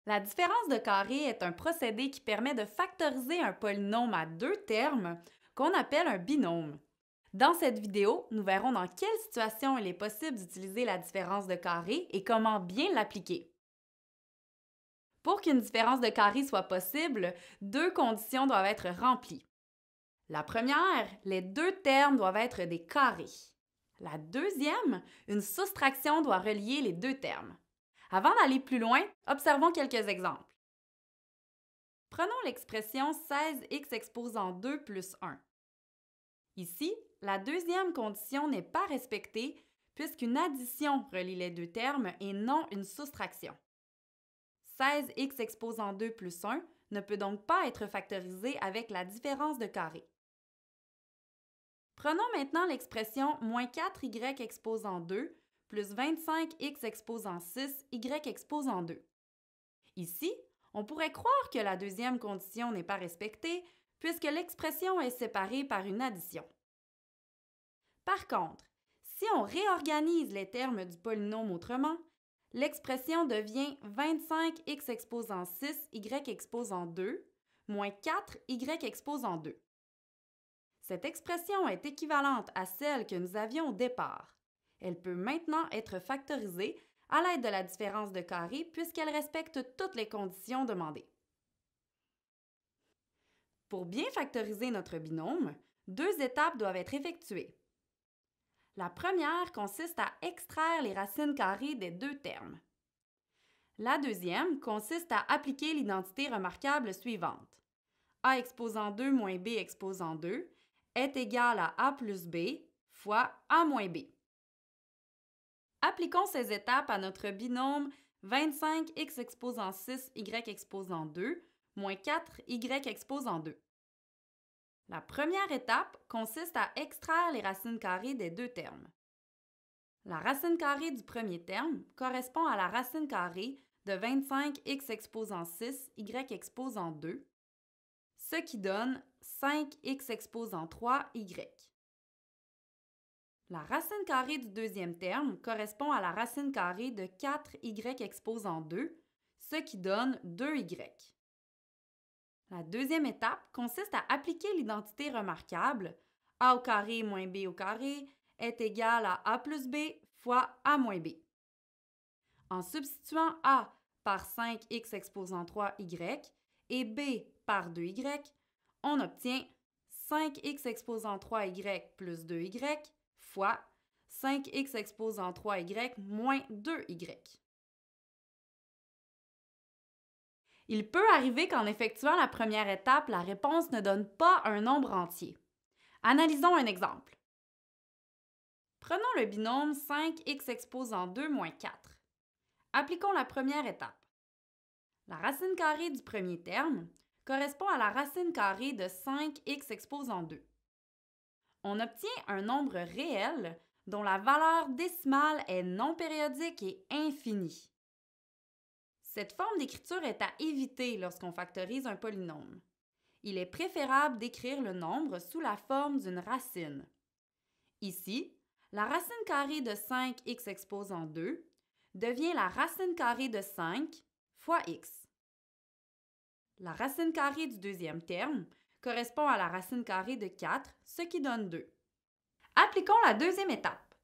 La différence de carré est un procédé qui permet de factoriser un polynôme à deux termes qu'on appelle un binôme. Dans cette vidéo, nous verrons dans quelle situation il est possible d'utiliser la différence de carré et comment bien l'appliquer. Pour qu'une différence de carré soit possible, deux conditions doivent être remplies. La première, les deux termes doivent être des carrés. La deuxième, une soustraction doit relier les deux termes. Avant d'aller plus loin, observons quelques exemples. Prenons l'expression 16x exposant 2 plus 1. Ici, la deuxième condition n'est pas respectée puisqu'une addition relie les deux termes et non une soustraction. 16x exposant 2 plus 1 ne peut donc pas être factorisé avec la différence de carré. Prenons maintenant l'expression moins 4y exposant 2 plus 25x exposant 6, y exposant 2. Ici, on pourrait croire que la deuxième condition n'est pas respectée puisque l'expression est séparée par une addition. Par contre, si on réorganise les termes du polynôme autrement, l'expression devient 25x exposant 6, y exposant 2, moins 4y exposant 2. Cette expression est équivalente à celle que nous avions au départ. Elle peut maintenant être factorisée à l'aide de la différence de carré puisqu'elle respecte toutes les conditions demandées. Pour bien factoriser notre binôme, deux étapes doivent être effectuées. La première consiste à extraire les racines carrées des deux termes. La deuxième consiste à appliquer l'identité remarquable suivante. A exposant 2 moins B exposant 2 est égal à A plus B fois A moins B. Appliquons ces étapes à notre binôme 25x exposant 6, y exposant 2, moins 4y exposant 2. La première étape consiste à extraire les racines carrées des deux termes. La racine carrée du premier terme correspond à la racine carrée de 25x exposant 6, y exposant 2, ce qui donne 5x exposant 3y. La racine carrée du deuxième terme correspond à la racine carrée de 4y exposant 2, ce qui donne 2y. La deuxième étape consiste à appliquer l'identité remarquable a au carré moins b au carré est égal à a plus b fois a moins b. En substituant a par 5x exposant 3y et b par 2y, on obtient 5x exposant 3y plus 2y fois 5x exposant 3y moins 2y. Il peut arriver qu'en effectuant la première étape, la réponse ne donne pas un nombre entier. Analysons un exemple. Prenons le binôme 5x exposant 2 moins 4. Appliquons la première étape. La racine carrée du premier terme correspond à la racine carrée de 5x exposant 2. On obtient un nombre réel dont la valeur décimale est non périodique et infinie. Cette forme d'écriture est à éviter lorsqu'on factorise un polynôme. Il est préférable d'écrire le nombre sous la forme d'une racine. Ici, la racine carrée de 5x exposant 2 devient la racine carrée de 5 fois x. La racine carrée du deuxième terme correspond à la racine carrée de 4, ce qui donne 2. Appliquons la deuxième étape.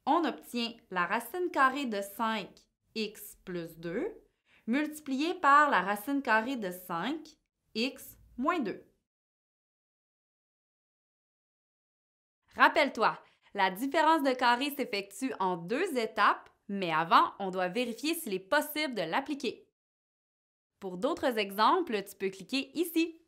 On obtient la racine carrée de 5x plus 2 multiplié par la racine carrée de 5x moins 2. Rappelle-toi, la différence de carré s'effectue en deux étapes, mais avant, on doit vérifier s'il est possible de l'appliquer. Pour d'autres exemples, tu peux cliquer ici.